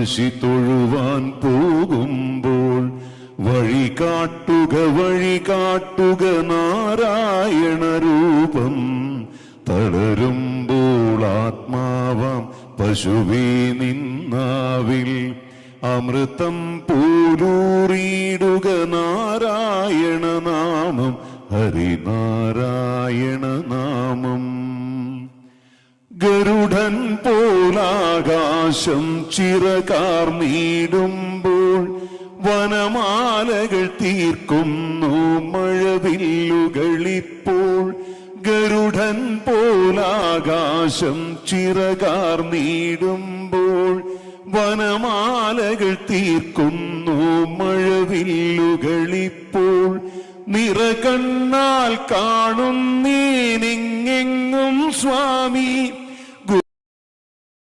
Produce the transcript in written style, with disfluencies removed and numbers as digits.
കാശി തൊഴുവാൻ പോകുമ്പോൾ വഴി കാട്ടുക നാരായണ രൂപം. തളരുമ്പോൾ ആത്മാവാം പശുവേ നിന്നാവിൽ അമൃതം പോലൂറിയിടുക നാരായണ നാമം, ഹരിനാരായണ നാമം. ഗരുഡൻ പോലാകാശം ചിറകാർന്നിടുമ്പോൾ വനമാലകൾ തീർക്കുന്നു മഴവില്ലുകളിപ്പോൾ. ഗരുഡൻ പോലാകാശം ചിറകാർന്നിടുമ്പോൾ വനമാലകൾ തീർക്കുന്നു മഴവില്ലുകളിപ്പോൾ. നിറകണ്ണാൽ കാണുന്നേനെങ്ങെങ്ങും സ്വാമി